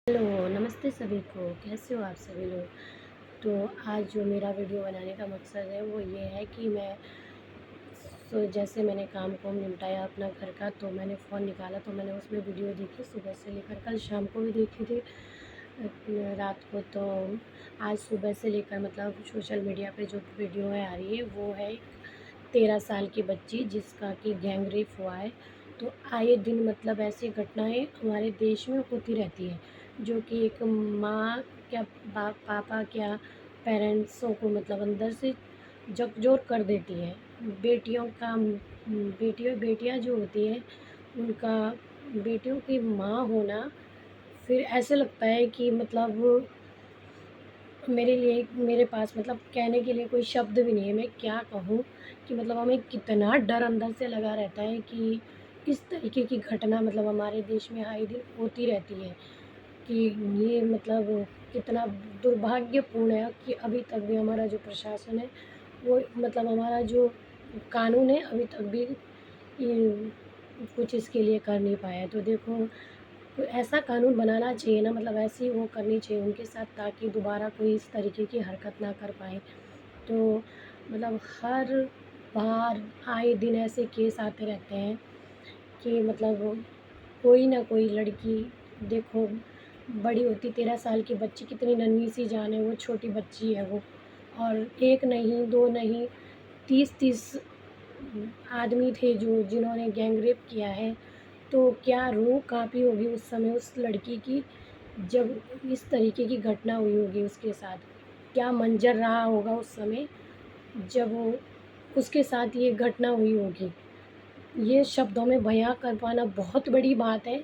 Hello, नमस्ते सभी को। कैसे हो आप सभी लोग? तो आज जो मेरा वीडियो बनाने का मकसद है वो ये है कि जैसे मैंने काम निपटाया अपना घर का, तो मैंने फ़ोन निकाला तो मैंने उसमें वीडियो देखी, सुबह से लेकर कल शाम को भी देखी थी, रात को। तो आज सुबह से लेकर मतलब सोशल मीडिया पे जो वीडियो है आ रही है वो है 13 साल की बच्ची जिसका कि गैंग रेप हुआ है। तो आए दिन मतलब ऐसी घटनाएं हमारे देश में होती रहती है, जो कि एक माँ क्या पापा क्या पेरेंट्सों को मतलब अंदर से झकझोर कर देती है। बेटियों का बेटियां जो होती हैं उनका, बेटियों की माँ होना, फिर ऐसे लगता है कि मतलब मेरे पास मतलब कहने के लिए कोई शब्द भी नहीं है। मैं क्या कहूँ कि मतलब हमें कितना डर अंदर से लगा रहता है कि इस तरीके की घटना मतलब हमारे देश में आए दिन होती रहती है, कि ये मतलब कितना दुर्भाग्यपूर्ण है कि अभी तक भी हमारा जो प्रशासन है वो मतलब हमारा जो कानून है अभी तक भी ये कुछ इसके लिए कर नहीं पाया है। तो देखो, तो ऐसा कानून बनाना चाहिए ना, मतलब ऐसी वो करनी चाहिए उनके साथ ताकि दोबारा कोई इस तरीके की हरकत ना कर पाए। तो मतलब हर बार आए दिन ऐसे केस आते रहते हैं कि मतलब कोई ना कोई लड़की, देखो बड़ी होती 13 साल की बच्ची, कितनी नन्ही सी जान है, वो छोटी बच्ची है वो। और एक नहीं, दो नहीं, 30-30 आदमी थे जो जिन्होंने गैंग रेप किया है। तो क्या रूह काँपी होगी उस समय उस लड़की की, जब इस तरीके की घटना हुई होगी उसके साथ। क्या मंज़र रहा होगा उस समय जब वो उसके साथ ये घटना हुई होगी। ये शब्दों में बयाँ कर पाना बहुत बड़ी बात है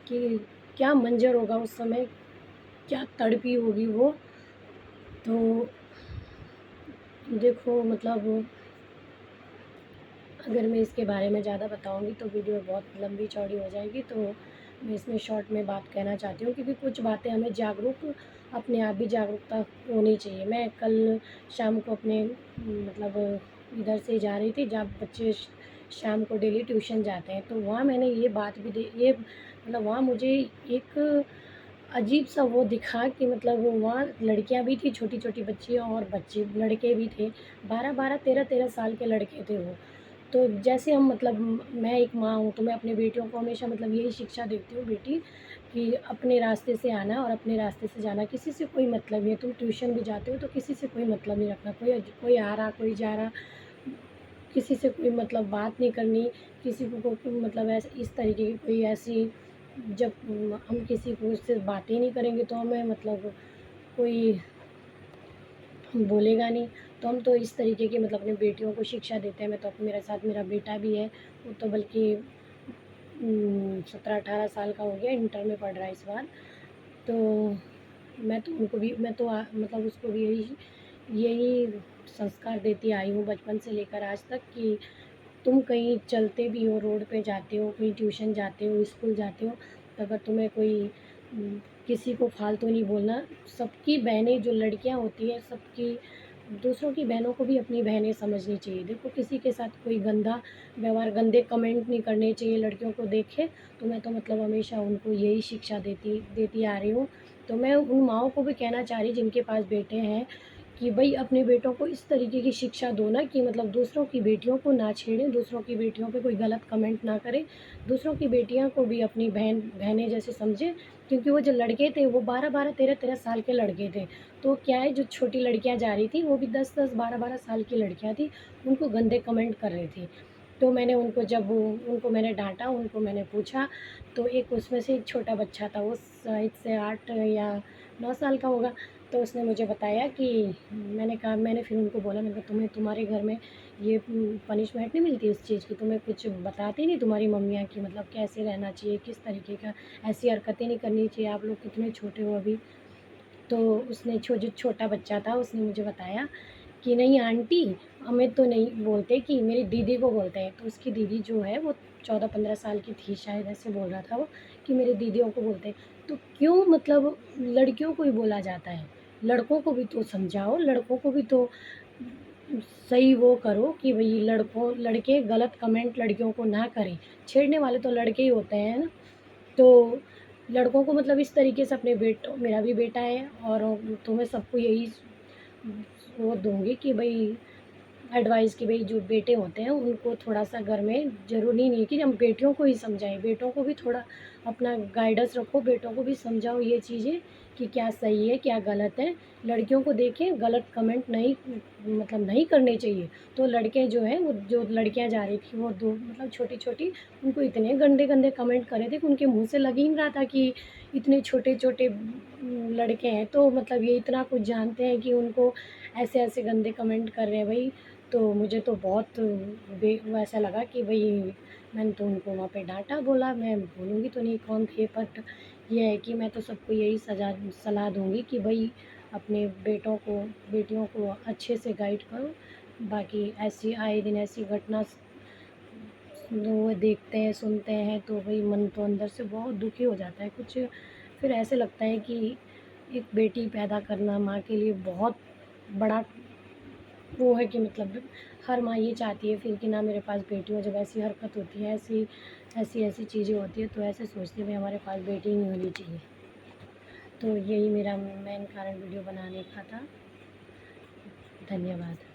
कि क्या मंज़र होगा उस समय, क्या तड़पी होगी वो। तो देखो मतलब अगर मैं इसके बारे में ज़्यादा बताऊँगी तो वीडियो बहुत लंबी चौड़ी हो जाएगी, तो मैं इसमें शॉर्ट में बात कहना चाहती हूँ, क्योंकि कुछ बातें हमें अपने आप भी जागरूकता होनी चाहिए। मैं कल शाम को अपने मतलब इधर से जा रही थी जहाँ बच्चे शाम को डेली ट्यूशन जाते हैं, तो वहाँ मैंने ये बात भी ये मतलब वहाँ मुझे एक अजीब सा वो दिखा कि मतलब वहाँ लड़कियाँ भी थी, छोटी-छोटी बच्चियाँ और बच्चे लड़के भी थे। 12-12, 13-13 साल के लड़के थे वो। तो जैसे हम मतलब मैं एक माँ हूँ, तो मैं अपनी बेटियों को हमेशा मतलब यही शिक्षा देती हूँ, बेटी कि अपने रास्ते से आना और अपने रास्ते से जाना, किसी से कोई मतलब नहीं है। तुम ट्यूशन भी जाते हो तो किसी से कोई मतलब नहीं रखना, कोई आ रहा, कोई जा रहा, किसी से कोई मतलब बात नहीं करनी, किसी को मतलब ऐसे इस तरीके की कोई ऐसी, जब हम किसी को से बातें नहीं करेंगे तो हमें मतलब कोई बोलेगा नहीं। तो हम तो इस तरीके की मतलब अपनी बेटियों को शिक्षा देते हैं। मैं तो मेरे साथ मेरा बेटा भी है, वो तो बल्कि 17-18 साल का हो गया, इंटर में पढ़ रहा है इस बार। तो मैं तो मतलब उसको भी यही यही संस्कार देती आई हूँ बचपन से लेकर आज तक कि तुम कहीं चलते भी हो, रोड पे जाते हो, कहीं ट्यूशन जाते हो, स्कूल जाते हो, तो अगर तुम्हें कोई किसी को फालतू नहीं बोलना। सबकी बहनें जो लड़कियां होती हैं, सबकी दूसरों की बहनों को भी अपनी बहनें समझनी चाहिए। देखो, किसी के साथ कोई गंदा व्यवहार, गंदे कमेंट नहीं करने चाहिए लड़कियों को देखे। तो मैं तो मतलब हमेशा उनको यही शिक्षा देती देती आ रही हूँ। तो मैं उन माँओं को भी कहना चाह रही जिनके पास बेटे हैं कि भई अपने बेटों को इस तरीके की शिक्षा दो ना कि मतलब दूसरों की बेटियों को ना छेड़ें, दूसरों की बेटियों पे कोई गलत कमेंट ना करें, दूसरों की बेटियाँ को भी अपनी बहनें जैसे समझें। क्योंकि वो जो लड़के थे वो 12-12, 13-13 साल के लड़के थे। तो क्या है, जो छोटी लड़कियाँ जा रही थी वो भी 10-10, 12-12 साल की लड़कियाँ थी, उनको गंदे कमेंट कर रही थी। तो मैंने उनको जब उनको मैंने डाँटा, उनको मैंने पूछा, तो एक उसमें से एक छोटा बच्चा था, वो शायद से 8 या 9 साल का होगा। तो उसने मुझे बताया कि मैंने फिर उनको बोला, मैंने कहा तुम्हें तुम्हारे घर में ये पनिशमेंट नहीं मिलती इस चीज़ की, तुम्हें कुछ बताती नहीं तुम्हारी मम्मियाँ कि मतलब कैसे रहना चाहिए, किस तरीके का, ऐसी हरकतें नहीं करनी चाहिए, आप लोग कितने छोटे हो अभी। तो उसने जो छोटा बच्चा था उसने मुझे बताया कि नहीं आंटी, हमें तो नहीं बोलते, कि मेरी दीदी को बोलते हैं। तो उसकी दीदी जो है वो 14-15 साल की थी शायद, ऐसे बोल रहा था वो कि मेरी दीदियों को बोलते हैं। तो क्यों मतलब लड़कियों को ही बोला जाता है? लड़कों को भी तो समझाओ, लड़कों को भी तो सही वो करो कि भई लड़के गलत कमेंट लड़कियों को ना करें। छेड़ने वाले तो लड़के ही होते हैं ना। तो लड़कों को मतलब इस तरीके से अपने बेटों, मेरा भी बेटा है और तो मैं सबको यही वो दूँगी कि भई एडवाइस कि भई जो बेटे होते हैं उनको थोड़ा-सा घर में, ज़रूरी नहीं है कि हम बेटियों को ही समझाएँ, बेटों को भी थोड़ा अपना गाइडेंस रखो, बेटों को भी समझाओ ये चीज़ें कि क्या सही है, क्या गलत है। लड़कियों को देखें गलत कमेंट नहीं, मतलब नहीं करने चाहिए। तो लड़के जो हैं, वो जो लड़कियाँ जा रही थी वो 2 मतलब छोटी-छोटी, उनको इतने गंदे-गंदे कमेंट कर रहे थे कि उनके मुँह से लग ही नहीं रहा था कि इतने छोटे-छोटे लड़के हैं, तो मतलब ये इतना कुछ जानते हैं कि उनको ऐसे-ऐसे गंदे कमेंट कर रहे हैं भई। तो मुझे तो बहुत वो ऐसा लगा कि भई मैंने तो उनको वहाँ पे डाँटा, बोला मैं बोलूँगी तो नहीं कौन थे, बट ये है कि मैं तो सबको यही सलाह दूँगी कि भई अपने बेटों को, बेटियों को अच्छे से गाइड करो। बाकी ऐसी आए दिन ऐसी घटना वो देखते हैं, सुनते हैं तो भई मन तो अंदर से बहुत दुखी हो जाता है। कुछ फिर ऐसे लगता है कि एक बेटी पैदा करना माँ के लिए बहुत बड़ा वो है कि मतलब हर माँ ये चाहती है फिर कि ना मेरे पास बेटी हो। जब ऐसी हरकत होती है, ऐसी चीज़ें होती हैं तो ऐसे सोचते हैं भाई हमारे पास बेटी ही नहीं होनी चाहिए। तो यही मेरा मेन कारण वीडियो बनाने का था। धन्यवाद।